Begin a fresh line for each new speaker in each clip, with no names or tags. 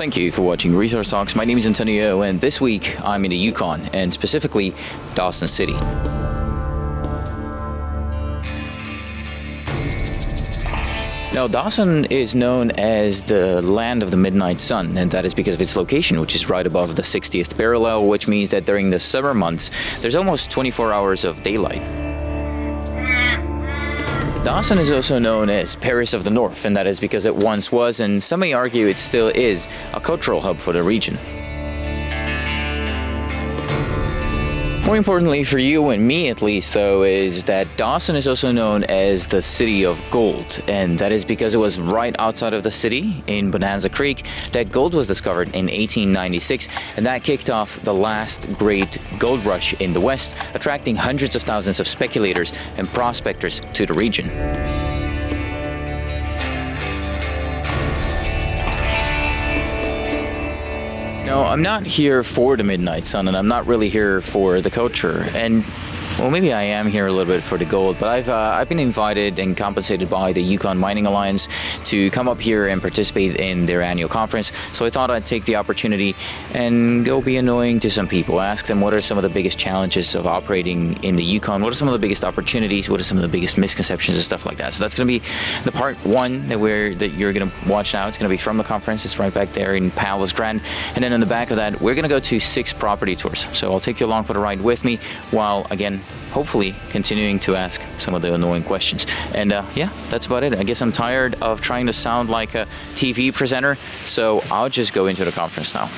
Thank you for watching Resource Talks. My name is Antonio, and this week I'm in the Yukon, and specifically Dawson City. Now, Dawson is known as the land of the midnight sun, and that is because of its location, which is right above the 60th parallel, which means that during the summer months, there's almost 24 hours of daylight. Dawson is also known as Paris of the North, and that is because it once was, and some may argue it still is, a cultural hub for the region. More importantly for you and me at least though is that Dawson is also known as the City of Gold, and that is because it was right outside of the city in Bonanza Creek that gold was discovered in 1896, and that kicked off the last great gold rush in the West, attracting hundreds of thousands of speculators and prospectors to the region. No, I'm not here for the midnight sun, and I'm not really here for the culture. And well, maybe I am here a little bit for the gold, but I've been invited and compensated by the Yukon Mining Alliance to come up here and participate in their annual conference. So I thought I'd take the opportunity and go be annoying to some people, ask them what are some of the biggest challenges of operating in the Yukon, what are some of the biggest opportunities, what are some of the biggest misconceptions and stuff like that. So that's going to be the part one that you're going to watch now. It's going to be from the conference. It's right back there in Palace Grand, and then in the back of that, we're going to go to 6 property tours. So I'll take you along for the ride with me, while again, hopefully continuing to ask some of the annoying questions. And yeah, that's about it. I guess I'm tired of trying to sound like a TV presenter, so I'll just go into the conference now.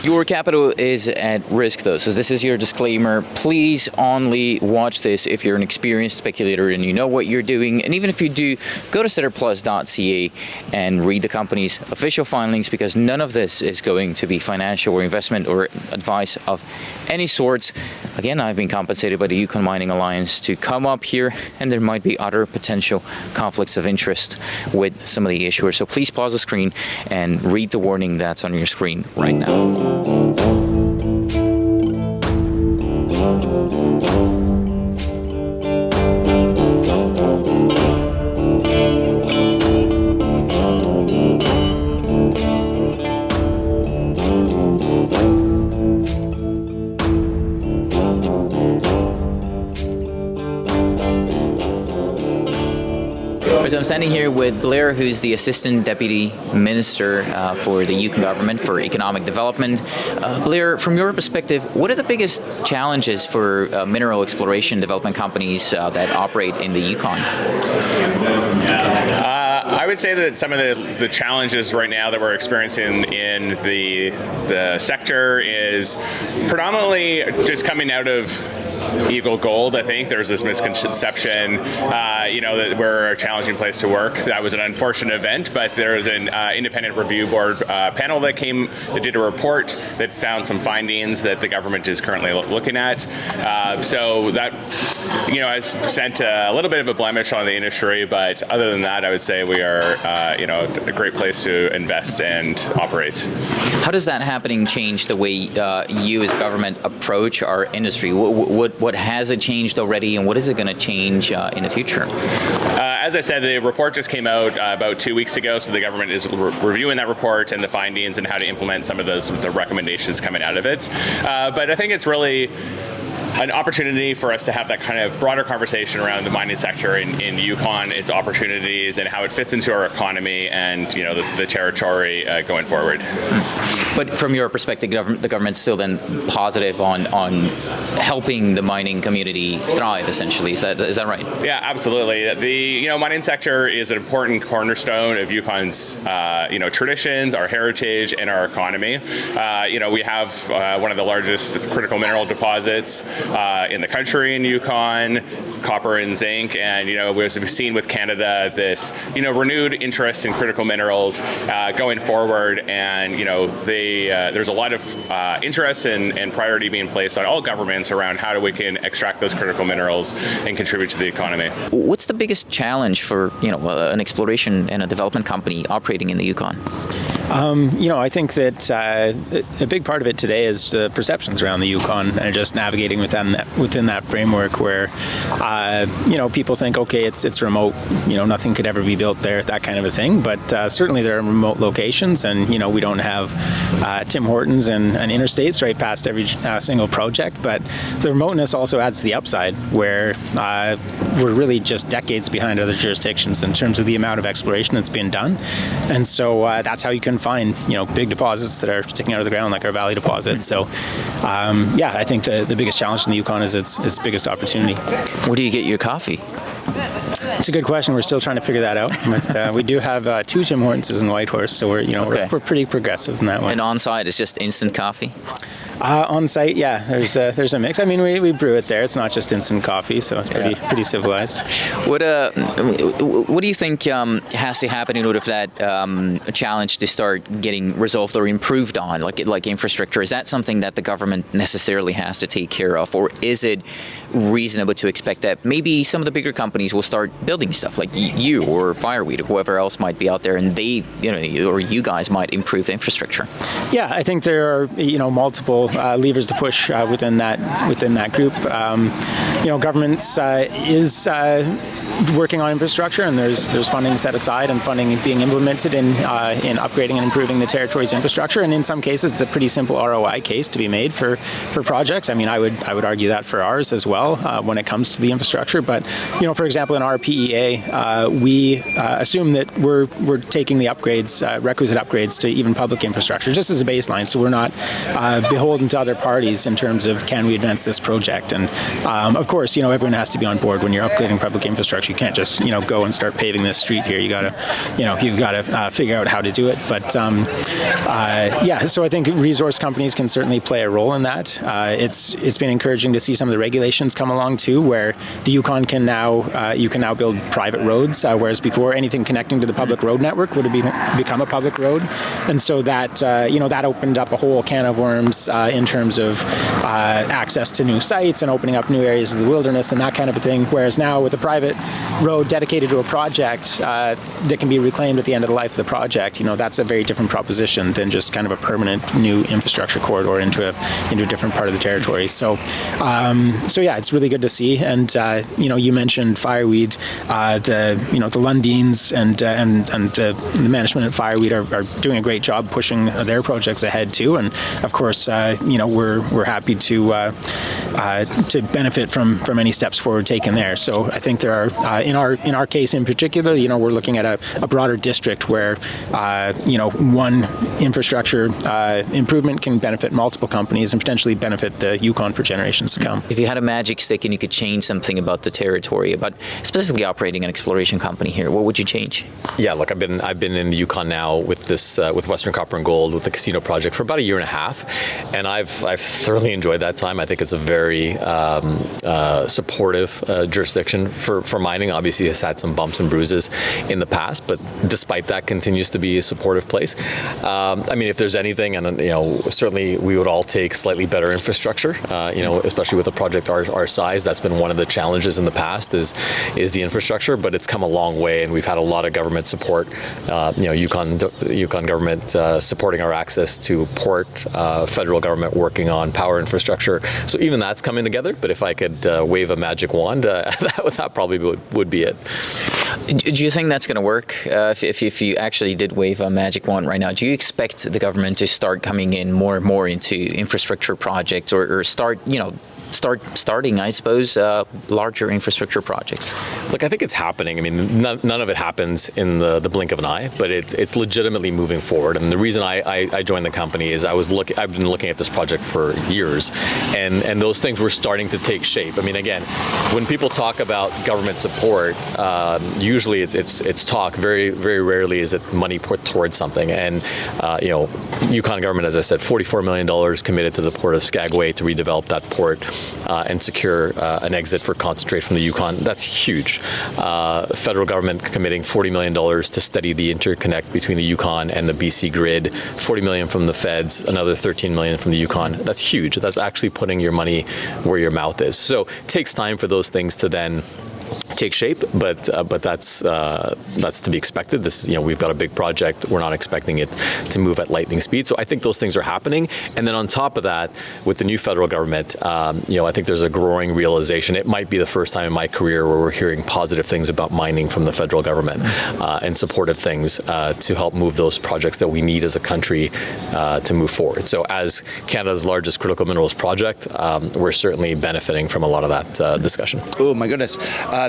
Your capital is at risk though, so this is your disclaimer. Please only watch this if you're an experienced speculator and you know what you're doing. And even if you do, go to setterplus.ca and read the company's official filings, because none of this is going to be financial or investment or advice of any sorts. Again, I've been compensated by the Yukon Mining Alliance to come up here, and there might be other potential conflicts of interest with some of the issuers. So please pause the screen and read the warning that's on your screen right now. So I'm standing here with Blair, who's the Assistant Deputy Minister for the Yukon government for economic development. Blair, from your perspective, what are the biggest challenges for mineral exploration development companies that operate in the Yukon?
I would say that some of the challenges right now that we're experiencing in the sector is predominantly just coming out of Eagle Gold. I think there's this misconception, that we're a challenging place to work. That was an unfortunate event, but there was an independent review board panel that did a report that found some findings that the government is currently looking at. So that, has sent a little bit of a blemish on the industry, but other than that, I would say we are, a great place to invest and operate.
How does that happening change the way you as a government approach our industry? What has it changed already, and what is it going to change in the future?
As I said, the report just came out about 2 weeks ago, so the government is reviewing that report and the findings and how to implement some of the recommendations coming out of it. But I think it's really an opportunity for us to have that kind of broader conversation around the mining sector in Yukon, its opportunities, and how it fits into our economy and the territory going forward.
But from your perspective, the government's still then positive on helping the mining community thrive, essentially. Is that right?
Yeah, absolutely. The mining sector is an important cornerstone of Yukon's traditions, our heritage, and our economy. We have one of the largest critical mineral deposits in the country in Yukon, copper and zinc, and we've seen with Canada this renewed interest in critical minerals going forward, and there's a lot of interest and priority being placed on all governments around how we can extract those critical minerals and contribute to the economy.
What's the biggest challenge for an exploration and a development company operating in the Yukon?
I think that a big part of it today is the perceptions around the Yukon and just navigating within that framework where, people think, okay, it's remote, nothing could ever be built there, that kind of a thing. But certainly there are remote locations, and, we don't have Tim Hortons and interstates right past every single project. But the remoteness also adds to the upside where we're really just decades behind other jurisdictions in terms of the amount of exploration that's been done. And so that's how you can find, big deposits that are sticking out of the ground, like our valley deposit. So, I think the biggest challenge in the Yukon is its biggest opportunity.
Where do you get your coffee?
It's a good question. We're still trying to figure that out. But we do have 2 Tim Hortons in Whitehorse, so we're pretty progressive in that one.
And on site, it's just instant coffee?
On site, yeah, there's a mix. I mean, we brew it there. It's not just instant coffee, so it's pretty civilized.
What do you think has to happen in order for that challenge to start getting resolved or improved on, like infrastructure? Is that something that the government necessarily has to take care of, or is it reasonable to expect that maybe some of the bigger companies will start building stuff, like you or Fireweed or whoever else might be out there, and they, or you guys might improve the infrastructure?
Yeah, I think there are multiple levers to push within that group. Governments is working on infrastructure, and there's funding set aside and funding being implemented in upgrading and improving the territory's infrastructure. And in some cases, it's a pretty simple ROI case to be made for projects. I mean, I would argue that for ours as well when it comes to the infrastructure. But for example, in our PEA, we assume that we're taking the upgrades, requisite upgrades to even public infrastructure, just as a baseline. So we're not beholden to other parties in terms of can we advance this project. And of course, everyone has to be on board when you're upgrading public infrastructure. You can't just go and start paving this street here. You've got to figure out how to do it. But so I think resource companies can certainly play a role in that. It's been encouraging to see some of the regulations come along too, where the Yukon can now build private roads, whereas before anything connecting to the public road network would have become a public road. And so that that opened up a whole can of worms in terms of access to new sites and opening up new areas of the wilderness and that kind of a thing. Whereas now with a private road dedicated to a project that can be reclaimed at the end of the life of the project, that's a very different proposition than just kind of a permanent new infrastructure corridor into a different part of the territory. So it's really good to see. And you mentioned Fireweed, the Lundins and the management at Fireweed are doing a great job pushing their projects ahead too. And of course, we're happy to benefit from any steps forward taken there. So I think there are in our case in particular, we're looking at a broader district where one infrastructure improvement can benefit multiple companies and potentially benefit the Yukon for generations to come.
If you had a magic stick and you could change something about the territory, about specifically operating an exploration company here, what would you change?
Yeah, look, I've been in the Yukon now with this with Western Copper and Gold with the casino project for about a year and a half, and I've thoroughly enjoyed that time. I think it's a very supportive jurisdiction for mining. Obviously, it's had some bumps and bruises in the past, but despite that, continues to be a supportive place. I mean, if there's anything, and certainly we would all take slightly better infrastructure. Especially with a project our size, that's been one of the challenges in the past is the infrastructure. But it's come a long way, and we've had a lot of government support. Yukon government supporting our access to port, federal government working on power infrastructure. So even that's coming together. But if I could wave a magic wand, that probably would be it.
Do you think that's going to work? If you actually did wave a magic wand right now, do you expect the government to start coming in more and more into infrastructure projects or starting, I suppose, larger infrastructure projects?
Look, I think it's happening. I mean, none of it happens in the blink of an eye, but it's legitimately moving forward. And the reason I joined the company is I've been looking at this project for years, and those things were starting to take shape. I mean, again, when people talk about government support, usually it's talk. Very, very rarely is it money put towards something. And Yukon government, as I said, $44 million committed to the port of Skagway to redevelop that port and secure an exit for concentrate from the Yukon. That's huge. Federal government committing $40 million to study the interconnect between the Yukon and the BC grid, $40 million from the feds, another $13 million from the Yukon. That's huge. That's actually putting your money where your mouth is. So it takes time for those things to then take shape, but that's to be expected. This is, we've got a big project. We're not expecting it to move at lightning speed. So I think those things are happening. And then on top of that, with the new federal government, I think there's a growing realization. It might be the first time in my career where we're hearing positive things about mining from the federal government and supportive things to help move those projects that we need as a country to move forward. So as Canada's largest critical minerals project, we're certainly benefiting from a lot of that discussion.
Oh my goodness.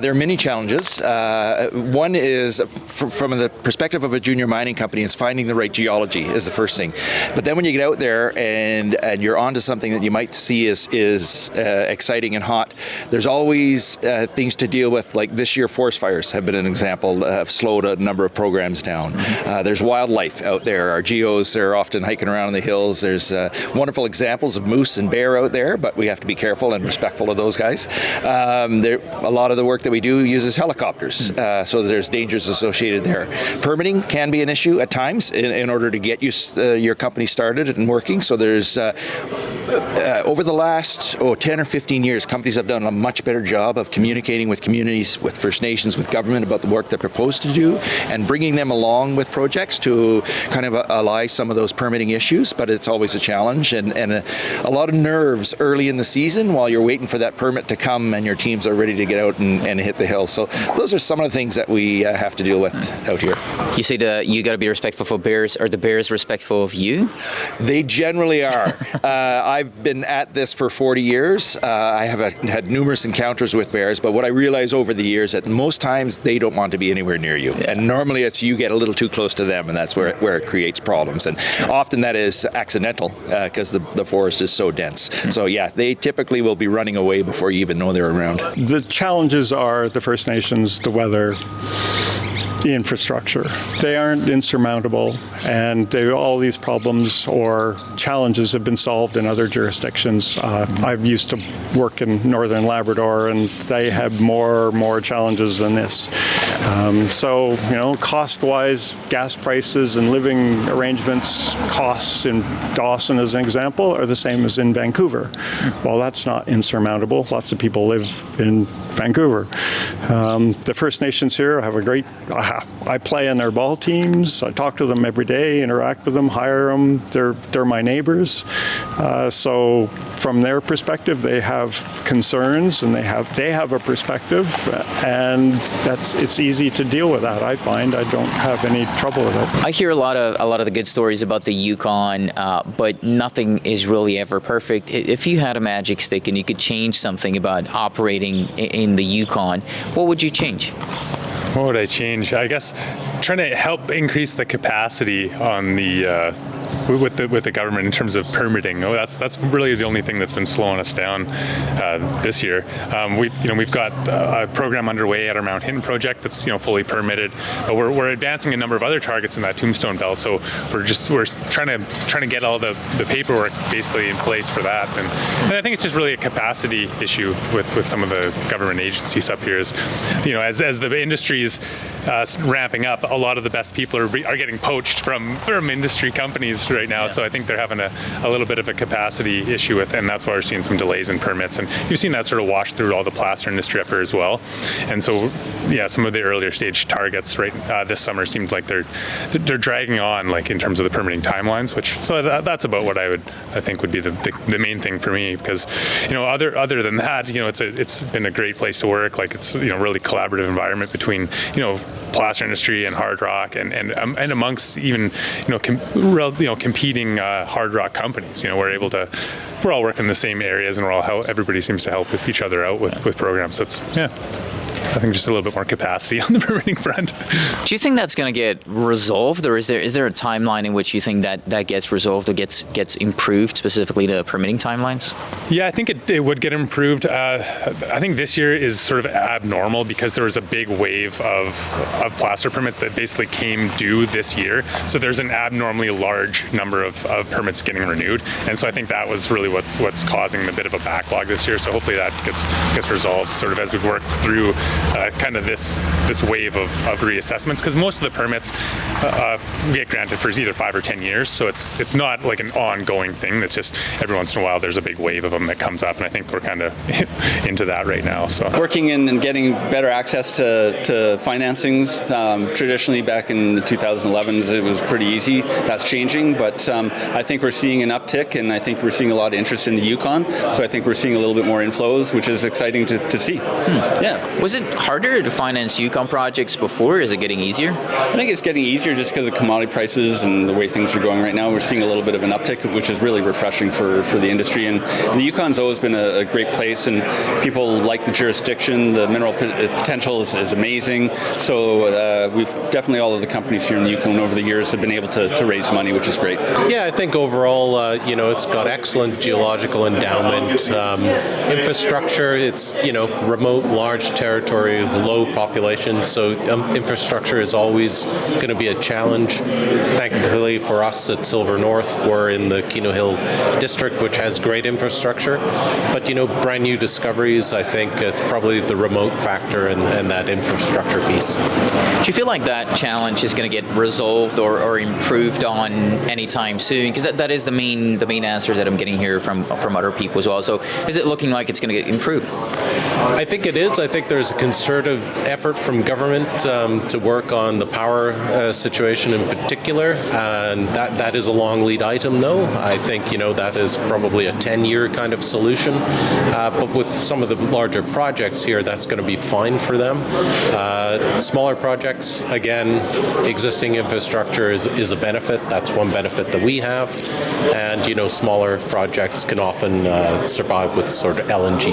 There are many challenges. One is from the perspective of a junior mining company, it's finding the right geology is the first thing. But then when you get out there and you're onto something that you might see is exciting and hot, there's always things to deal with. Like this year, forest fires have been an example, have slowed a number of programs down. There's wildlife out there. Our geos, they're often hiking around in the hills. There's wonderful examples of moose and bear out there, but we have to be careful and respectful of those guys. A lot of the work that we do uses helicopters, so there's dangers associated there. Permitting can be an issue at times in order to get your company started and working. So there's over the last 10 or 15 years, companies have done a much better job of communicating with communities, with First Nations, with government about the work they're proposed to do, and bringing them along with projects to kind of allay some of those permitting issues. But it's always a challenge and a lot of nerves early in the season while you're waiting for that permit to come and your teams are ready to get out and hit the hill. So those are some of the things that we have to deal with out here.
You say that you got to be respectful for bears. Are the bears respectful of you?
They generally are. I've been at this for 40 years. I have had numerous encounters with bears, but what I realize over the years that most times they don't want to be anywhere near you. Yeah. And normally it's you get a little too close to them, and that's where it creates problems. And often that is accidental because the forest is so dense. So yeah, they typically will be running away before you even know they're around.
The challenges are the First Nations, the weather, the infrastructure. They aren't insurmountable, and all these problems or challenges have been solved in other jurisdictions. I used to work in Northern Labrador, and they had more challenges than this. So, cost-wise, gas prices and living arrangements costs in Dawson, as an example, are the same as in Vancouver. Well, that's not insurmountable. Lots of people live in Vancouver. The First Nations here have a great. I play in their ball teams. I talk to them every day, interact with them, hire them. They're my neighbors. So from their perspective, they have concerns and they have a perspective, and it's easy to deal with that. I find I don't have any trouble with it.
I hear a lot of the good stories about the Yukon, but nothing is really ever perfect. If you had a magic stick and you could change something about operating in the Yukon, what would you change?
What would I change? I guess trying to help increase the capacity on the with the government in terms of permitting. That's really the only thing that's been slowing us down this year. We've got a program underway at our Mount Hinton project that's fully permitted, but we're advancing a number of other targets in that Tombstone belt. So we're trying to get all the paperwork basically in place for that, and I think it's just really a capacity issue with some of the government agencies up here. As the industry is ramping up, a lot of the best people are getting poached from industry companies right now. Yeah. So I think they're having a little bit of a capacity issue with, and that's why we're seeing some delays in permits. And you've seen that sort of wash through all the placer industry up here as well. And so, yeah, some of the earlier stage targets this summer seemed like they're dragging on, like in terms of the permitting timelines. That's about what I think would be the main thing for me, because other than that, it's been a great place to work. Like it's really collaborative environment between placer industry and hard rock, and amongst even competing hard rock companies. We're all working in the same areas, and everybody seems to help with each other out with programs. So I think just a little bit more capacity on the permitting front.
Do you think that's going to get resolved, or is there a timeline in which you think that gets resolved or gets improved, specifically the permitting timelines?
Yeah, I think it would get improved. I think this year is sort of abnormal because there was a big wave of placer permits that basically came due this year. So there's an abnormally large number of permits getting renewed, and so I think that was really what's causing a bit of a backlog this year. So hopefully that gets resolved sort of as we work through kind of this wave of reassessments, because most of the permits get granted for either 5 or 10 years, so it's not like an ongoing thing. It's just every once in a while there's a big wave of them that comes up, and I think we're kind of into that right now. So
working in and getting better access to financings. Traditionally, back in the 2011s, it was pretty easy. That's changing, but I think we're seeing an uptick, and I think we're seeing a lot of interest in the Yukon. So I think we're seeing a little bit more inflows, which is exciting to see. Yeah.
Was it harder to finance Yukon projects before? Is it getting easier?
I think it's getting easier just because of commodity prices and the way things are going right now. We're seeing a little bit of an uptick, which is really refreshing for the industry. And the Yukon's always been a great place, and people like the jurisdiction. The mineral potential is amazing. So we've definitely, all of the companies here in the Yukon over the years have been able to raise money, which is great.
Yeah, I think overall, it's got excellent geological endowment, infrastructure. It's, remote, large territory, low population. So infrastructure is always going to be a challenge. Thankfully for us at Silver North, we're in the Keno Hill district, which has great infrastructure. But, brand new discoveries, I think it's probably the remote factor and that infrastructure piece.
Do you feel like that challenge is going to get resolved or improved on anytime soon? Because that is the main answer that I'm getting here from other people as well. So is it looking like it's going to get improved?
I think it is. I think there's a concerted effort from government to work on the power situation in particular, and that is a long lead item, though. I think that is probably a 10-year kind of solution, but with some of the larger projects here, that's going to be fine for them. Smaller projects, again, existing infrastructure is a benefit. That's one benefit that we have, and smaller projects can often survive with sort of LNG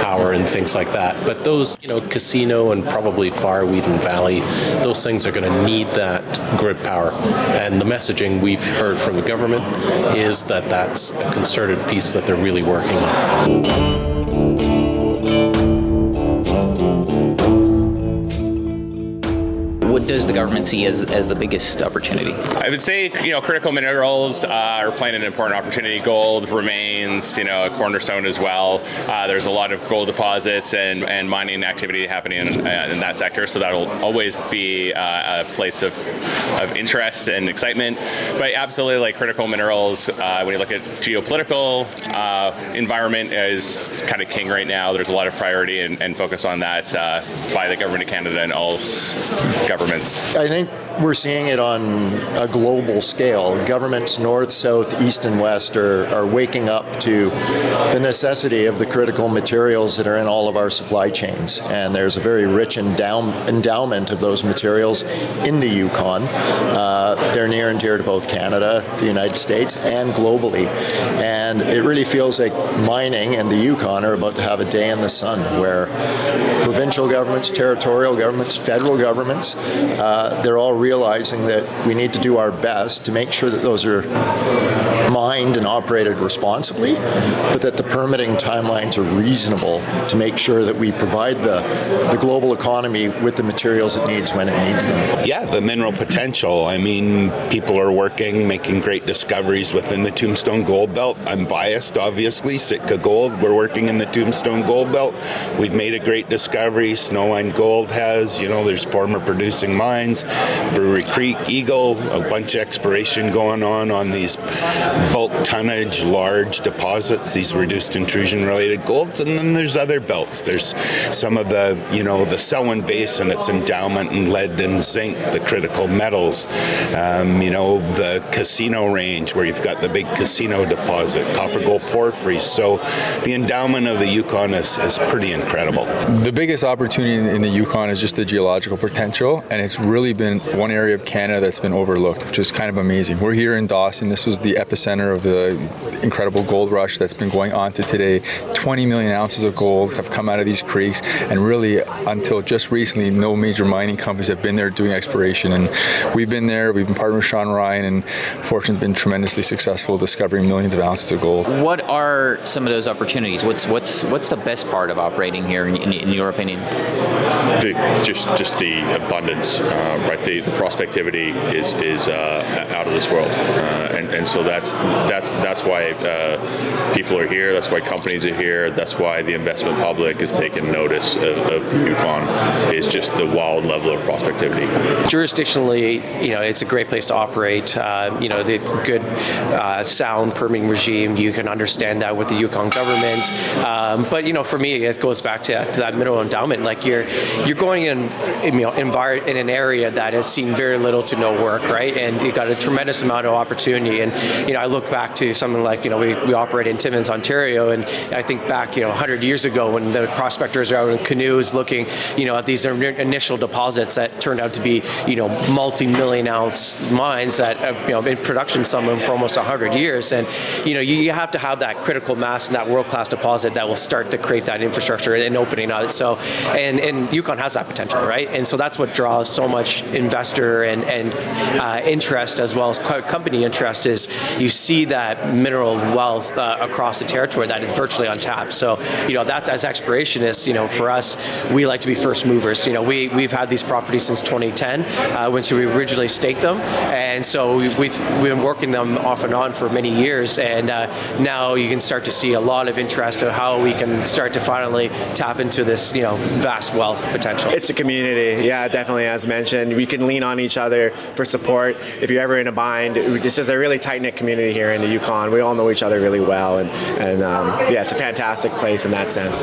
power and things like that. But those, Casino and probably Far Wheaton Valley, those things are going to need that grid power. And the messaging we've heard from the government is that that's a concerted piece that they're really working on.
What does the government see as the biggest opportunity?
I would say, critical minerals are playing an important opportunity. Gold remains, a cornerstone as well. There's a lot of gold deposits and mining activity happening in that sector, so that'll always be a place of interest and excitement. But absolutely, like critical minerals, when you look at geopolitical environment is kind of king right now. There's a lot of priority and focus on that by the government of Canada and all governments.
I think we're seeing it on a global scale. Governments north, south, east, and west are waking up to the necessity of the critical materials that are in all of our supply chains. And there's a very rich endowment of those materials in the Yukon. They're near and dear to both Canada, the United States, and globally. And it really feels like mining and the Yukon are about to have a day in the sun where provincial governments, territorial governments, federal governments, they're all realizing that we need to do our best to make sure that those are mined and operated responsibly, but that the permitting timelines are reasonable to make sure that we provide the global economy with the materials it needs when it needs them.
Yeah, the mineral potential. I mean, people are working, making great discoveries within the Tombstone Gold Belt. I'm biased, obviously. Sitka Gold, we're working in the Tombstone Gold Belt. We've made a great discovery. Snowline Gold has, there's former producing mines. Brewery Creek, Eagle, a bunch of exploration going on these bulk tonnage, large deposits, these reduced intrusion related golds, and then there's other belts. There's some of the, the Selwyn Basin, its endowment in lead and zinc, the critical metals, the Casino Range where you've got the big Casino deposit, copper gold porphyries. So the endowment of the Yukon is pretty incredible.
The biggest opportunity in the Yukon is just the geological potential, and it's really been one area of Canada that's been overlooked, which is kind of amazing. We're here in Dawson. This was the epicenter of the incredible gold rush that's been going on to today. 20 million ounces of gold have come out of these creeks, and really until just recently, no major mining companies have been there doing exploration. And we've been there. We've been partnered with Sean Ryan, and fortunately been tremendously successful discovering millions of ounces of gold.
What are some of those opportunities? What's the best part of operating here in your opinion?
Just the abundance is right. The prospectivity is out of this world, and so that's why people are here. That's why companies are here. That's why the investment public is taking notice of the Yukon. Is just the wild level of prospectivity.
Jurisdictionally, it's a great place to operate. It's a good, sound permitting regime. You can understand that with the Yukon government. But for me, it goes back to that mineral endowment. Like you're going in an area that has seen very little to no work, right? And you got a tremendous amount of opportunity. And I look back to something like we operate in Timmins, Ontario, and I think back 100 years ago when the prospectors are out in canoes looking at these initial deposits that turned out to be multi-million ounce mines that have been in production, some of them for almost 100 years. And you have to have that critical mass and that world-class deposit that will start to create that infrastructure and opening out. So and Yukon has that potential, right? And so that's what draws so much investor and interest as well as company interest is you see that mineral wealth across the territory that is virtually untapped. So that's as explorationists, for us, we like to be first movers. We've had these properties since 2010 when we originally staked them, and so we've been working them off and on for many years, and now you can start to see a lot of interest in how we can start to finally tap into this vast wealth potential.
It's a community, yeah, definitely. As mentioned, we can lean on each other for support if you're ever in a bind. This is a really tight-knit community here in the Yukon. We all know each other really well, and yeah, it's a fantastic place in that sense.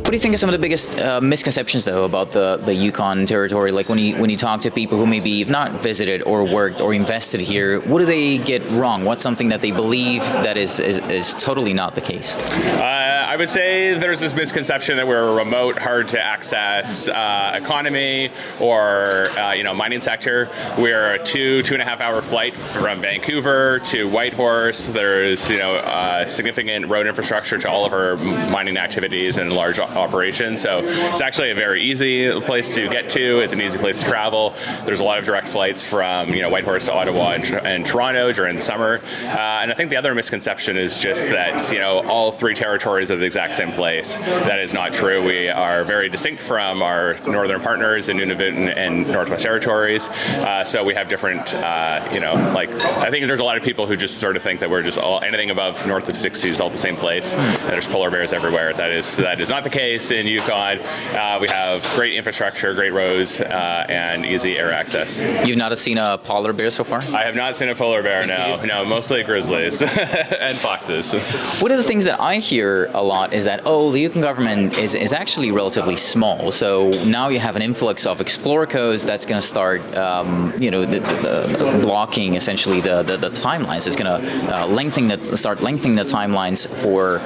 What do you think are some of the biggest misconceptions, though, about the Yukon territory? Like when you talk to people who maybe have not visited or worked or invested here, what do they get wrong? What's something that they believe that is totally not the case?
I would say there's this misconception that we're a remote, hard to access economy or mining sector. We're a 2.5 hour flight from Vancouver to Whitehorse. There's significant road infrastructure to all of our mining activities and large operations. So it's actually a very easy place to get to. It's an easy place to travel. There's a lot of direct flights from Whitehorse to Ottawa and Toronto during the summer. And I think the other misconception is just that all three territories are the exact same place. That is not true. We are very distinct from our northern partners in Nunavut and Northwest Territories. So we have different, I think there's a lot of people who just sort of think that we're just anything above north of 60 is all the same place. And there's polar bears everywhere. That is not the case in Yukon. We have great infrastructure, great roads, and easy air access.
You've not seen a polar bear so far?
I have not seen a polar bear, no, mostly grizzlies and foxes.
One of the things that I hear a lot is that, the Yukon government is actually relatively small. So now you have an influx of exploricos that's going to start, blocking essentially the timelines. It's going to start lengthening the timelines for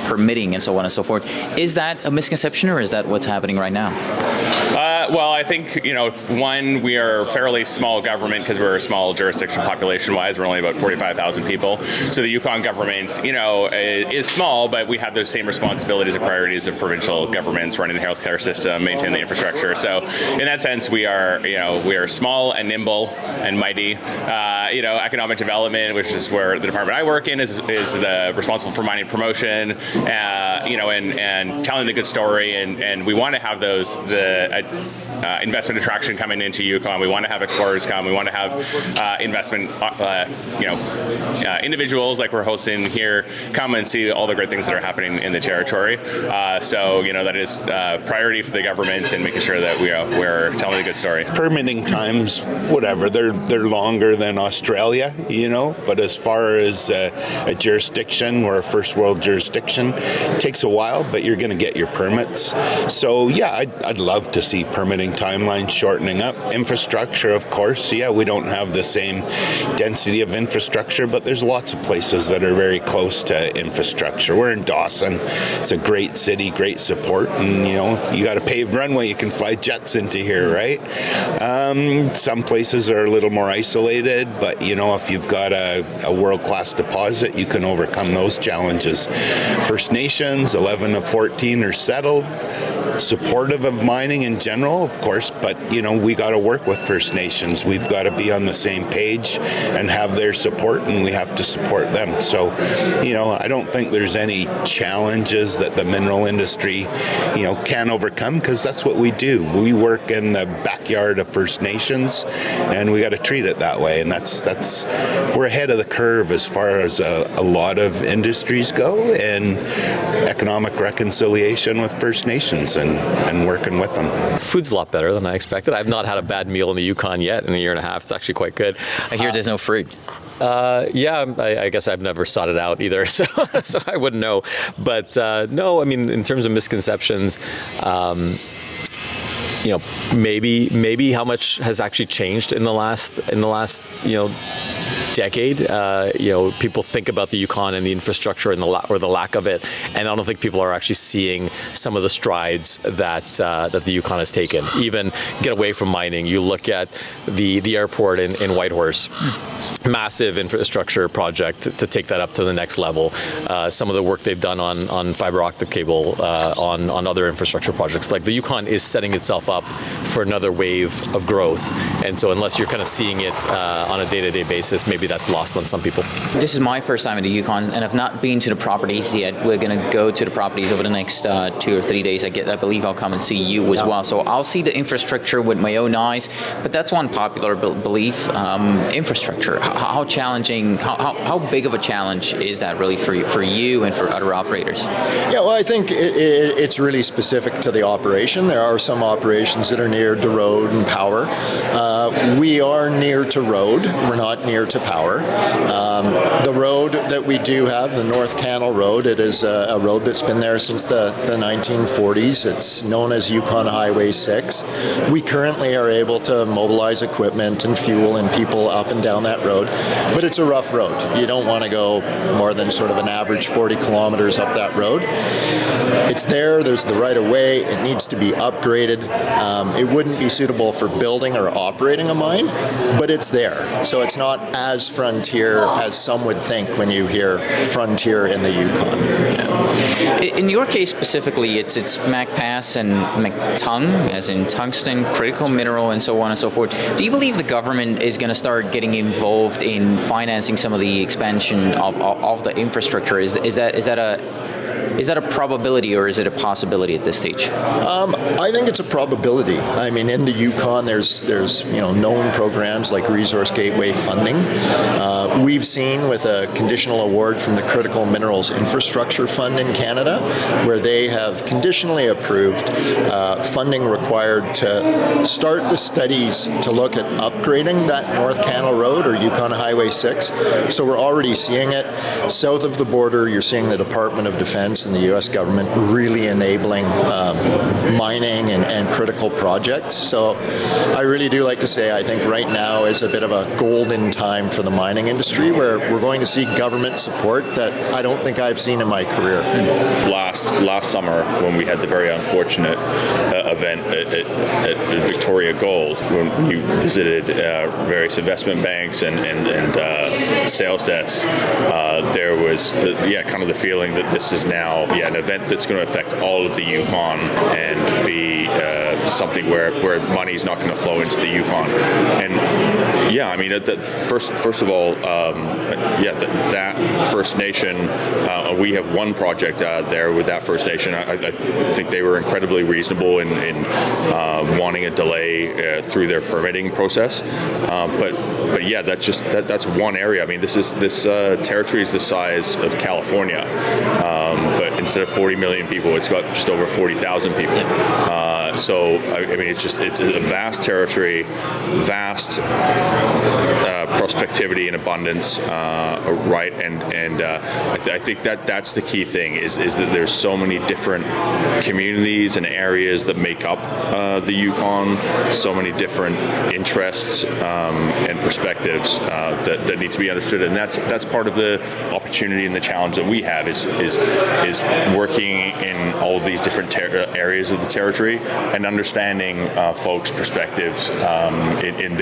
permitting and so on and so forth. Is that a misconception, or is that what's happening right now?
Well, I think, one, we are a fairly small government because we're a small jurisdiction population-wise. We're only about 45,000 people. So the Yukon government, is small, but we have those same responsibilities and priorities of provincial governments, running the healthcare system, maintaining the infrastructure. So in that sense, we are small and nimble and mighty. Economic development, which is where the department I work in is responsible for mining promotion, and telling the good story. And we want to have investment attraction coming into Yukon. We want to have explorers come. We want to have investment, individuals like we're hosting here come and see all the great things that are happening in the territory. So that is priority for the government and making sure that we're telling a good story.
Permitting times, whatever, they're longer than Australia, but as far as a jurisdiction or a first world jurisdiction, it takes a while, but you're going to get your permits. So yeah, I'd love to see permitting timelines shortening up. Infrastructure, of course, yeah, we don't have the same density of infrastructure, but there's lots of places that are very close to infrastructure. We're in Dawson. It's a great city, great support, and you got a paved runway you can fly jets into here, right? Some places are a little more isolated, but if you've got a world-class deposit, you can overcome those challenges. First Nations, 11 of 14 are settled. supportive of mining in general, of course, but we got to work with First Nations. We've got to be on the same page and have their support, and we have to support them. So, I don't think there's any challenges that the mineral industry, can overcome, because that's what we do. We work in the backyard of First Nations, and we got to treat it that way. And that's we're ahead of the curve as far as a lot of industries go, and economic reconciliation with First Nations and working with them.
Food's a lot better than I expected. I've not had a bad meal in the Yukon yet in a year and a half. It's actually quite good.
I hear there's no fruit.
I guess I've never sought it out either, so I wouldn't know. But no, I mean, in terms of misconceptions, maybe how much has actually changed in the last decade. People think about the Yukon and the infrastructure and the lack of it, and I don't think people are actually seeing some of the strides that the Yukon has taken. Even get away from mining. You look at the airport in Whitehorse. Massive infrastructure project to take that up to the next level. Some of the work they've done on fiber optic cable, on other infrastructure projects. Like the Yukon is setting itself up for another wave of growth. And so unless you're kind of seeing it on a day-to-day basis, maybe that's lost on some people.
This is my first time in the Yukon, and I've not been to the properties yet. We're going to go to the properties over the next 2 or 3 days. I believe I'll come and see you as well. So I'll see the infrastructure with my own eyes. But that's one popular belief, infrastructure. How challenging, how big of a challenge is that really for you and for other operators?
Yeah, well, I think it's really specific to the operation. There are some operations that are near to road and power. We are near to road. We're not near to power. The road that we do have, the North Canal Road, it is a road that's been there since the 1940s. It's known as Yukon Highway 6. We currently are able to mobilize equipment and fuel and people up and down that road. But it's a rough road. You don't want to go more than sort of an average 40 kilometers up that road. It's there's the right of way. It needs to be upgraded. It wouldn't be suitable for building or operating a mine, but it's there. So it's not as frontier as some would think when you hear frontier in the Yukon.
Yeah. In your case specifically, it's MacPass and MacTung, as in tungsten, critical mineral, and so on and so forth. Do you believe the government is going to start getting involved in financing some of the expansion of the infrastructure? Is that a probability, or is it a possibility at this stage?
I think it's a probability. I mean, in the Yukon, there's known programs like Resource Gateway funding. We've seen with a conditional award from the Critical Minerals Infrastructure Fund in Canada, where they have conditionally approved funding required to start the studies to look at upgrading that North Canal Road or Yukon Highway 6. So we're already seeing it. South of the border, you're seeing the Department of Defense and the U.S. government really enabling mining and critical projects. So I really do like to say I think right now is a bit of a golden time for the mining industry, where we're going to see government support that I don't think I've seen in my career.
Last summer, when we had the very unfortunate event at Victoria Gold, when you visited various investment banks and sales desks, there was kind of the feeling that this is now an event that's going to affect all of the Yukon and be something where money's not going to flow into the Yukon. And I mean, first of all, that First Nation, we have one project there with that First Nation. I think they were incredibly reasonable in wanting a delay through their permitting process. But that's one area. I mean, this territory is the size of California, but instead of 40 million people, it's got just over 40,000 people. So I mean, it's a vast territory, vast prospectivity and abundance, right? And I think that's the key thing is that there's so many different communities and areas that make up the Yukon, so many different interests and perspectives that need to be understood, and that's part of the opportunity and the challenge that we have is working in all of these different areas of the territory and understanding folks' perspectives in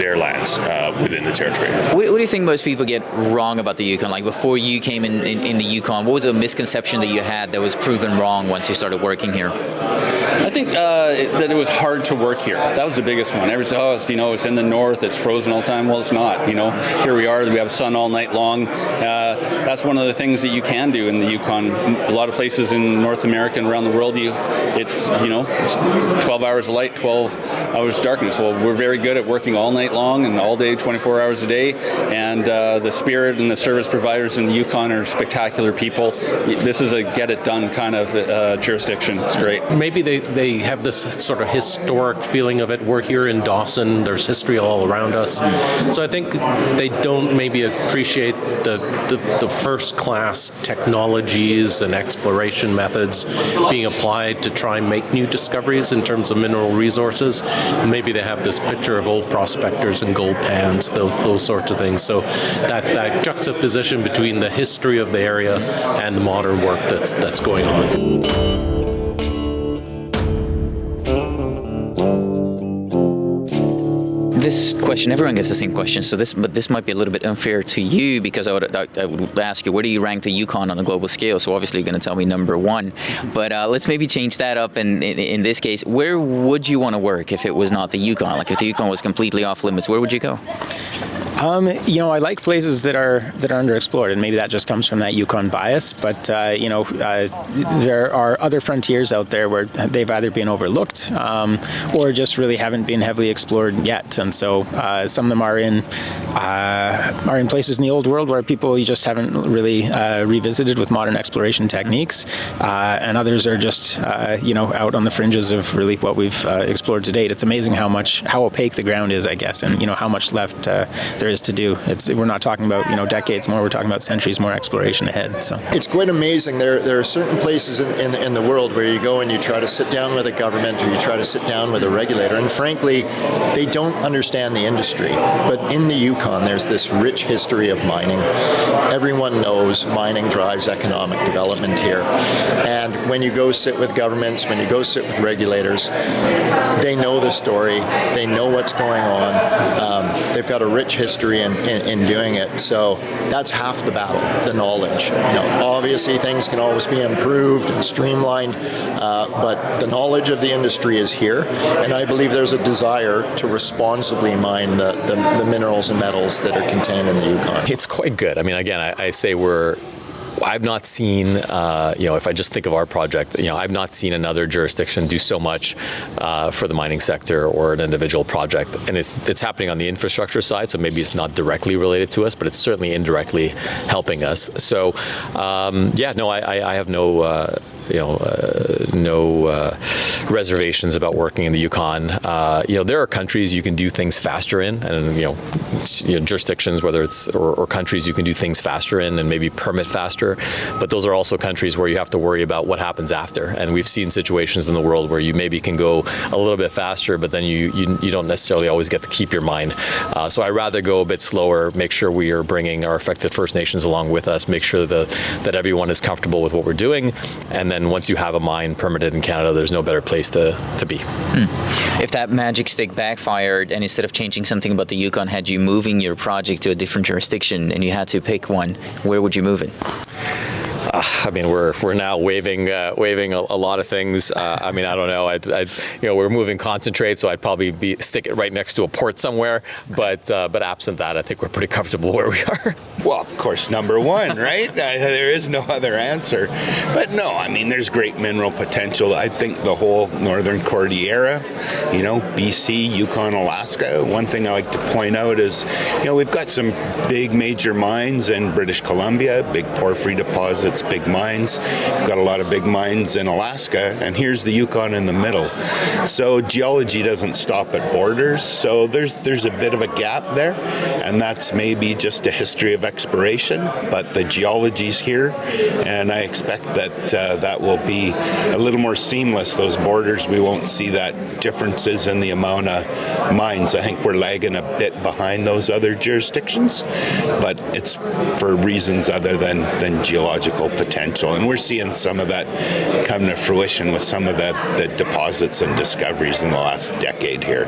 their lands within the territory.
What do you think most people get wrong about the Yukon? Like before you came in the Yukon, what was a misconception that you had that was proven wrong once you started working here?
I think that it was hard to work here. That was the biggest one. Everyone said, oh, it's in the north, it's frozen all the time. Well, it's not. Here we are, we have sun all night long. That's one of the things that you can do in the Yukon. A lot of places in North America and around the world, it's 12 hours of light, 12 hours of darkness. Well, we're very good at working all night long and all day, 24 hours a day. And the spirit and the service providers in the Yukon are spectacular people. This is a get-it-done kind of jurisdiction. It's great.
Maybe they have this sort of historic feeling of it. We're here in Dawson. There's history all around us. So I think they don't maybe appreciate the first-class technologies and exploration methods being applied to try and make new discoveries in terms of mineral resources. Maybe they have this picture of old prospectors and gold pans, those sorts of things. So that juxtaposition between the history of the area and the modern work that's going on.
This question, everyone gets the same question, but this might be a little bit unfair to you because I would ask you, where do you rank the Yukon on a global scale? So obviously you're going to tell me number one, but let's maybe change that up. And in this case, where would you want to work if it was not the Yukon? Like if the Yukon was completely off limits, where would you go?
I like places that are underexplored, and maybe that just comes from that Yukon bias. But there are other frontiers out there where they've either been overlooked or just really haven't been heavily explored yet. And so some of them are in places in the old world where you just haven't really revisited with modern exploration techniques, and others are just out on the fringes of really what we've explored to date. It's amazing how opaque the ground is, I guess, and how much left there is to do. We're not talking about decades more. We're talking about centuries more exploration ahead. So
it's quite amazing. There are certain places in the world where you go and you try to sit down with a government or you try to sit down with a regulator, and frankly, they don't understand the industry. But in the Yukon, there's this rich history of mining. Everyone knows mining drives economic development here, and when you go sit with governments, when you go sit with regulators, they know the story. They know what's going on. They've got a rich history in doing it. So that's half the battle, the knowledge. Obviously things can always be improved and streamlined, but the knowledge of the industry is here, and I believe there's a desire to responsibly mine the minerals and metals that are contained in the Yukon.
It's quite good. I mean, again, I say I've not seen, if I just think of our project, I've not seen another jurisdiction do so much for the mining sector or an individual project. And it's happening on the infrastructure side, so maybe it's not directly related to us, but it's certainly indirectly helping us. So, I have no reservations about working in the Yukon. There are countries you can do things faster in, and jurisdictions, whether it's or countries you can do things faster in and maybe permit faster. But those are also countries where you have to worry about what happens after. And we've seen situations in the world where you maybe can go a little bit faster, but then you don't necessarily always get to keep your mine. So I'd rather go a bit slower, make sure we are bringing our affected First Nations along with us, make sure that everyone is comfortable with what we're doing, and then once you have a mine permitted in Canada, there's no better place to be.
If that magic stick backfired, and instead of changing something about the Yukon, had you moving your project to a different jurisdiction, and you had to pick one, where would you move it?
We're now waiving a lot of things. I don't know. We're moving concentrate, so I'd probably stick it right next to a port somewhere. But absent that, I think we're pretty comfortable where we are.
Well, of course, number one, right? There is no other answer. But no, there's great mineral potential. I think the whole Northern Cordillera, BC, Yukon, Alaska. One thing I like to point out is, we've got some big major mines in British Columbia, big porphyry deposits, big mines. We've got a lot of big mines in Alaska, and here's the Yukon in the middle. So geology doesn't stop at borders, so there's a bit of a gap there, and that's maybe just a history of exploration, but the geology's here, and I expect that will be a little more seamless. Those borders, we won't see that differences in the amount of mines. I think we're lagging a bit behind those other jurisdictions, but it's for reasons other than geological geological potential. And we're seeing some of that come to fruition with some of the deposits and discoveries in the last decade here.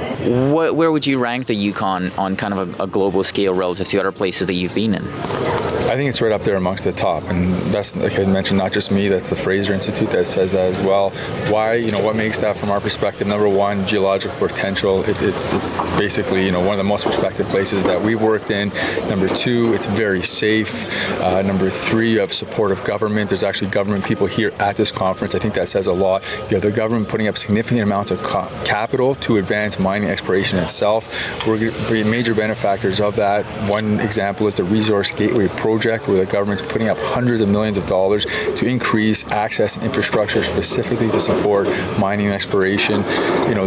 Where would you rank the Yukon on kind of a global scale relative to other places that you've been in?
I think it's right up there amongst the top, and that's, like I mentioned, not just me. That's the Fraser Institute that says that as well. Why? What makes that from our perspective? Number one, geological potential. It's basically one of the most respected places that we've worked in. Number two, it's very safe. Number three, you have support of government. There's actually government people here at this conference. I think that says a lot. You have the government putting up significant amounts of capital to advance mining exploration itself. We're going to be major benefactors of that. One example is the Resource Gateway project, where the government's putting up hundreds of millions of dollars to increase access and infrastructure specifically to support mining and exploration.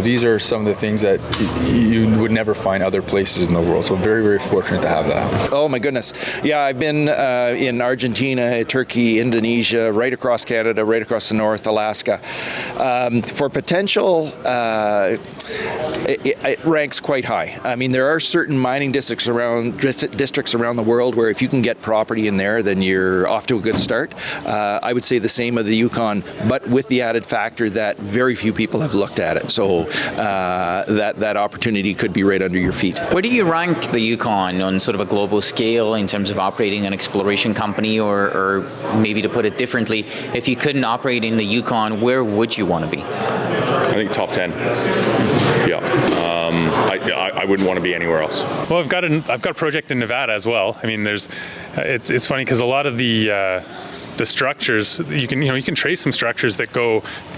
These are some of the things that you would never find other places in the world. So very, very fortunate to have that.
Oh my goodness. Yeah, I've been in Argentina, Turkey, Indonesia, right across Canada, right across the north, Alaska. For potential, it ranks quite high. I mean, there are certain mining districts around the world where if you can get property in there, then you're off to a good start. I would say the same of the Yukon, but with the added factor that very few people have looked at it. So that opportunity could be right under your feet.
Where do you rank the Yukon on sort of a global scale in terms of operating an exploration company, or maybe to put it differently, if you couldn't operate in the Yukon, where would you want to be?
I think top 10. Yeah. I wouldn't want to be anywhere else.
Well, I've got a project in Nevada as well. I mean, it's funny because a lot of the structures, you can trace some structures that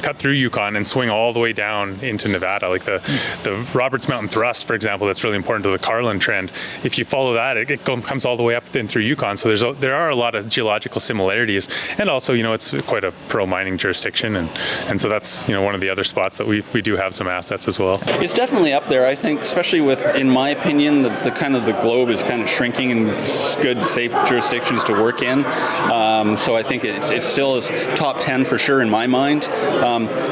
cut through Yukon and swing all the way down into Nevada, like the Roberts Mountain Thrust, for example. That's really important to the Carlin trend. If you follow that, it comes all the way up and through Yukon. So there are a lot of geological similarities, and also it's quite a pro-mining jurisdiction, and so that's one of the other spots that we do have some assets as well.
It's definitely up there. I think, especially in my opinion, the globe is kind of shrinking and good, safe jurisdictions to work in. So I think it still is top 10 for sure in my mind.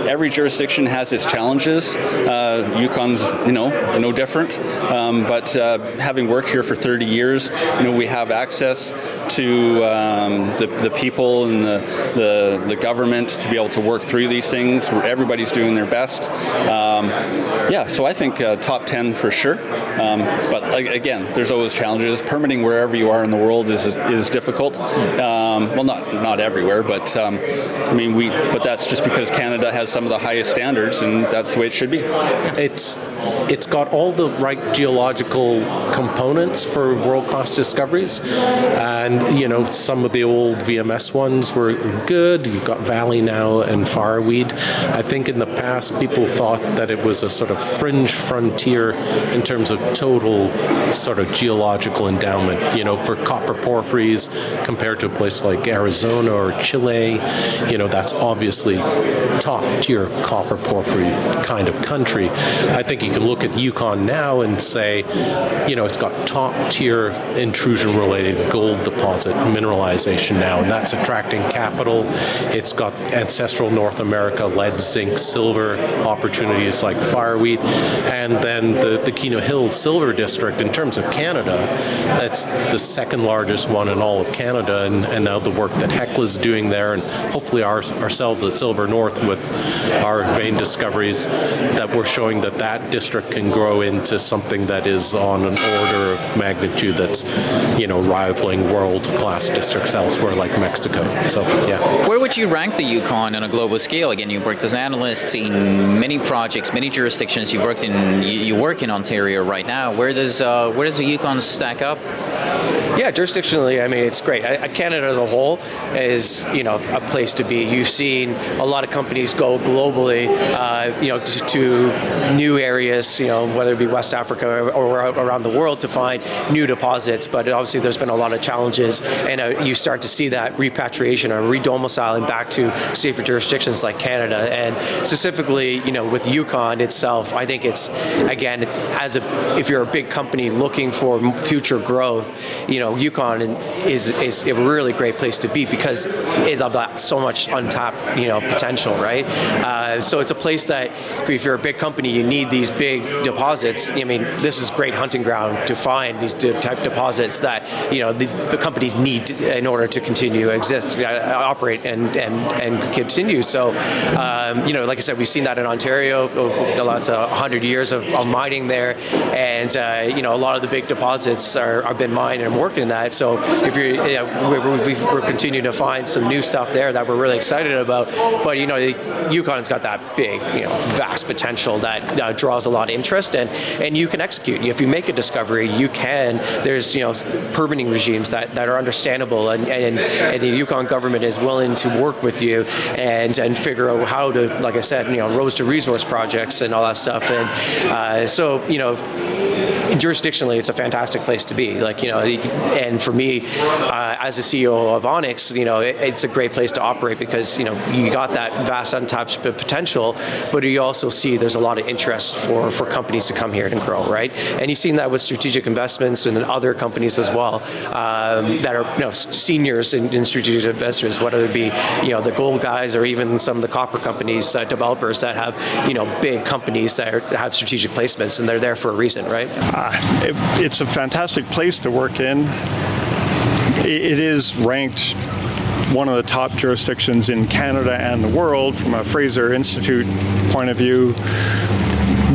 Every jurisdiction has its challenges. Yukon's no different. But having worked here for 30 years, we have access to the people and the government to be able to work through these things. Everybody's doing their best. So I think top 10 for sure. But again, there's always challenges. Permitting wherever you are in the world is difficult. Well, not everywhere, but but that's just because Canada has some of the highest standards, and that's the way it should be.
It's got all the right geological components for world-class discoveries, and some of the old VMS ones were good. You've got Valley now and Fireweed. I think in the past people thought that it was a sort of fringe frontier in terms of total sort of geological endowment. For copper porphyries compared to a place like Arizona or Chile, that's obviously top-tier copper porphyry kind of country. I think you can look at Yukon now and say, it's got top-tier intrusion-related gold deposit mineralization now, and that's attracting capital. It's got ancestral North America lead, zinc, silver opportunities like Fireweed, and then the Keno Hills Silver District. In terms of Canada, that's the second largest one in all of Canada, and now the work that Hecla's doing there, and hopefully ourselves at Silver North with our vein discoveries, that we're showing that district can grow into something that is on an order of magnitude that's, rivaling world-class districts elsewhere like Mexico. So, yeah.
Where would you rank the Yukon on a global scale? Again, you've worked as analysts in many projects, many jurisdictions. You work in Ontario right now. Where does the Yukon stack up?
Yeah, jurisdictionally, it's great. Canada as a whole is, a place to be. You've seen a lot of companies go globally, to new areas, whether it be West Africa or around the world to find new deposits. But obviously, there's been a lot of challenges, and you start to see that repatriation or redomiciling back to safer jurisdictions like Canada. And specifically, with Yukon itself, I think it's, again, if you're a big company looking for future growth, Yukon is a really great place to be because it's got so much untapped, potential, right? So it's a place that if you're a big company, you need these big deposits. I mean, this is great hunting ground to find these type deposits that, the companies need in order to continue to exist, operate and continue. So, like I said, we've seen that in Ontario, lots of 100 years of mining there. And, a lot of the big deposits are been mined and working in that. So if we're continuing to find some new stuff there that we're really excited about. But, the Yukon's got that big, vast potential that draws a lot of interest, and you can execute. If you make a discovery, there's, permitting regimes that are understandable, and the Yukon government is willing to work with you and figure out how to, like I said, roads to resource projects and all that stuff. And so, jurisdictionally, it's a fantastic place to be. And for me, as a CEO of Onyx, it's a great place to operate because, you got that vast untapped potential, but you also see there's a lot of interest for companies to come here and grow, right? And you've seen that with strategic investments and other companies as well that are, seniors in strategic investors, whether it be, the gold guys or even some of the copper companies, developers that have, big companies that have strategic placements, and they're there for a reason, right?
It's a fantastic place to work in. It is ranked one of the top jurisdictions in Canada and the world from a Fraser Institute point of view.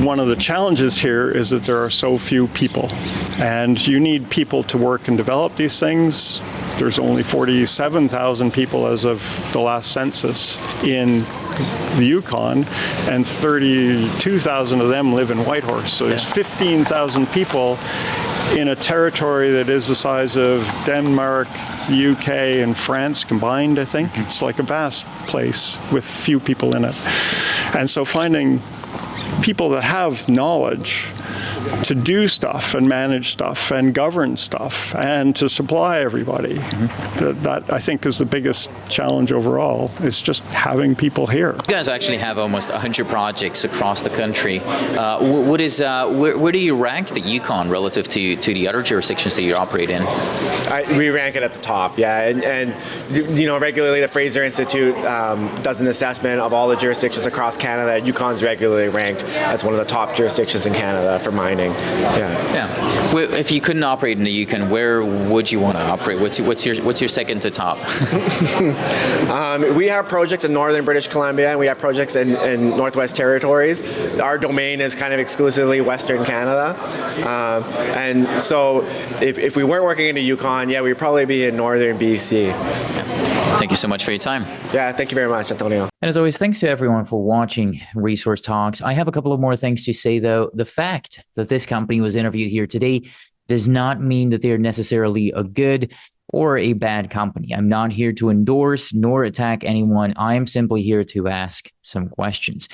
One of the challenges here is that there are so few people, and you need people to work and develop these things. There's only 47,000 people as of the last census in the Yukon, and 32,000 of them live in Whitehorse. So there's 15,000 people in a territory that is the size of Denmark, UK, and France combined, I think. It's like a vast place with few people in it. And so finding people that have knowledge to do stuff and manage stuff and govern stuff and to supply everybody. That I think is the biggest challenge overall. It's just having people here.
You guys actually have almost 100 projects across the country. Where do you rank the Yukon relative to the other jurisdictions that you operate in?
We rank it at the top, yeah. And regularly the Fraser Institute does an assessment of all the jurisdictions across Canada. Yukon's regularly ranked as one of the top jurisdictions in Canada for mining.
Yeah. If you couldn't operate in the Yukon, where would you want to operate? What's your second to top?
We have projects in northern British Columbia, and we have projects in Northwest Territories. Our domain is kind of exclusively Western Canada, and so if we weren't working in the Yukon, we'd probably be in northern BC.
Thank you so much for your time.
Yeah, thank you very much, Antonio.
And as always, thanks to everyone for watching Resource Talks. I have a couple of more things to say, though. The fact that this company was interviewed here today does not mean that they're necessarily a good or a bad company. I'm not here to endorse nor attack anyone. I am simply here to ask some questions.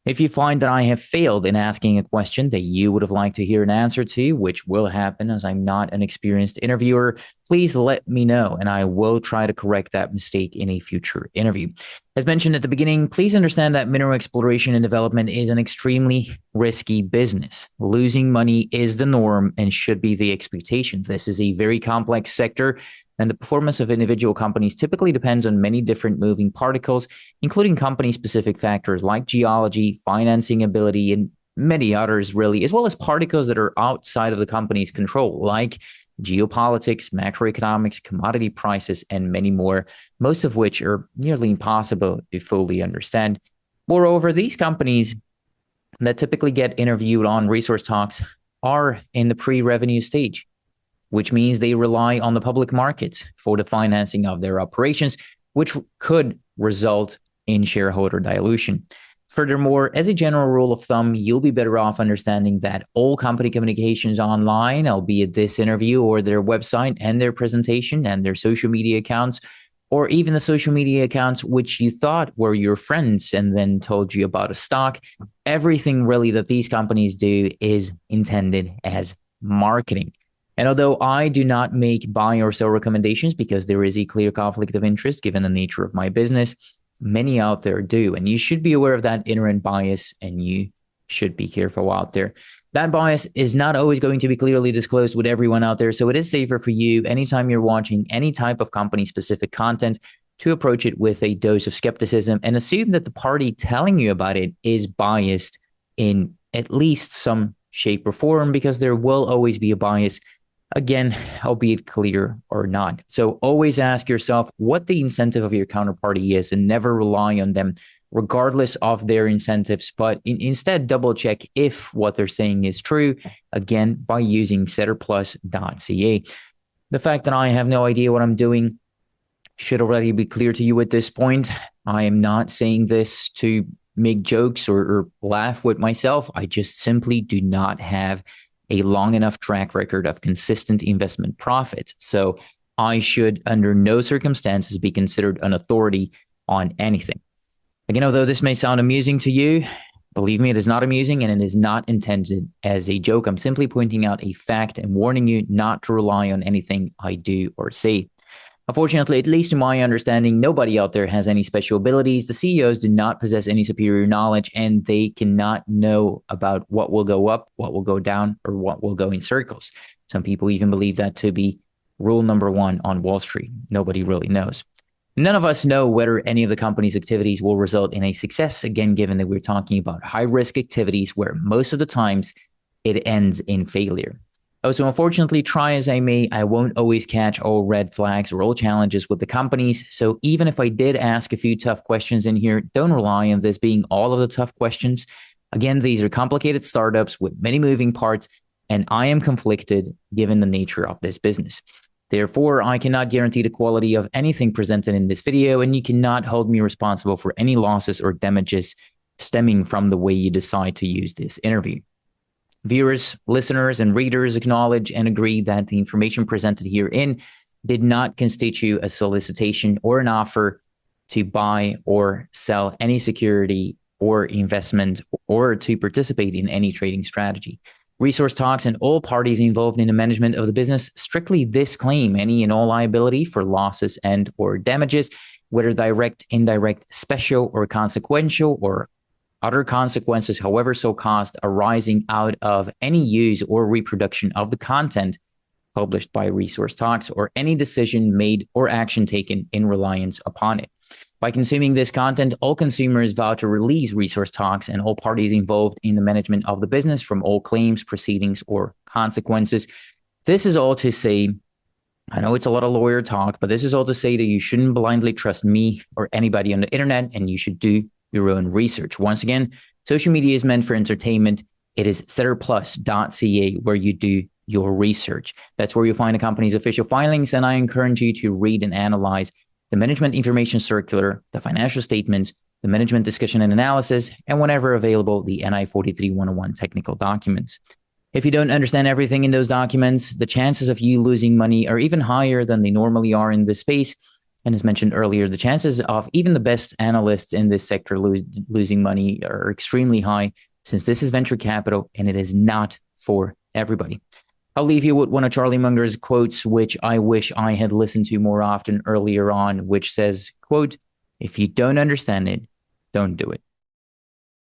If you find that I have failed in asking a question that you would have liked to hear an answer to, which will happen as I'm not an experienced interviewer, please let me know, and I will try to correct that mistake in a future interview. As mentioned at the beginning, please understand that mineral exploration and development is an extremely risky business. Losing money is the norm and should be the expectation. This is a very complex sector, and the performance of individual companies typically depends on many different moving particles, including company-specific factors like geology, financing ability, and many others, really, as well as particles that are outside of the company's control, like geopolitics, macroeconomics, commodity prices, and many more, most of which are nearly impossible to fully understand. Moreover, these companies that typically get interviewed on Resource Talks are in the pre-revenue stage, which means they rely on the public markets for the financing of their operations, which could result in shareholder dilution. Furthermore, as a general rule of thumb, you'll be better off understanding that all company communications online, albeit this interview or their website and their presentation and their social media accounts, or even the social media accounts which you thought were your friends and then told you about a stock, everything really that these companies do is intended as marketing. And although I do not make buy or sell recommendations because there is a clear conflict of interest given the nature of my business, many out there do. And you should be aware of that inherent bias, and you should be careful out there. That bias is not always going to be clearly disclosed with everyone out there, so it is safer for you anytime you're watching any type of company-specific content to approach it with a dose of skepticism and assume that the party telling you about it is biased in at least some shape or form, because there will always be a bias, again, albeit clear or not. So always ask yourself what the incentive of your counterparty is and never rely on them regardless of their incentives, but instead double check if what they're saying is true, again, by using setterplus.ca. The fact that I have no idea what I'm doing should already be clear to you at this point. I am not saying this to make jokes or laugh with myself. I just simply do not have a long enough track record of consistent investment profits. So I should under no circumstances be considered an authority on anything. Again, although this may sound amusing to you, believe me, it is not amusing and it is not intended as a joke. I'm simply pointing out a fact and warning you not to rely on anything I do or say. Unfortunately, at least to my understanding, nobody out there has any special abilities. The CEOs do not possess any superior knowledge, and they cannot know about what will go up, what will go down, or what will go in circles. Some people even believe that to be rule number one on Wall Street. Nobody really knows. None of us know whether any of the company's activities will result in a success, again, given that we're talking about high-risk activities where most of the times it ends in failure. So unfortunately, try as I may, I won't always catch all red flags or all challenges with the companies. So even if I did ask a few tough questions in here, don't rely on this being all of the tough questions. Again, these are complicated startups with many moving parts, and I am conflicted given the nature of this business. Therefore, I cannot guarantee the quality of anything presented in this video, and you cannot hold me responsible for any losses or damages stemming from the way you decide to use this interview. Viewers, listeners, and readers acknowledge and agree that the information presented herein did not constitute a solicitation or an offer to buy or sell any security or investment or to participate in any trading strategy. Resource Talks and all parties involved in the management of the business strictly disclaim any and all liability for losses and or damages, whether direct, indirect, special, or consequential, or other consequences, however so caused, arising out of any use or reproduction of the content published by Resource Talks or any decision made or action taken in reliance upon it. By consuming this content, all consumers vow to release Resource Talks and all parties involved in the management of the business from all claims, proceedings, or consequences. This is all to say, I know it's a lot of lawyer talk, but this is all to say that you shouldn't blindly trust me or anybody on the internet, and you should do your own research. Once again, social media is meant for entertainment. It is setterplus.ca where you do your research. That's where you'll find the company's official filings, and I encourage you to read and analyze the Management Information Circular, the financial statements, the Management Discussion and Analysis, and whenever available, the NI 43-101 technical documents. If you don't understand everything in those documents, the chances of you losing money are even higher than they normally are in this space. And as mentioned earlier, the chances of even the best analysts in this sector losing money are extremely high, since this is venture capital and it is not for everybody. I'll leave you with one of Charlie Munger's quotes, which I wish I had listened to more often earlier on, which says, quote, "If you don't understand it, don't do it."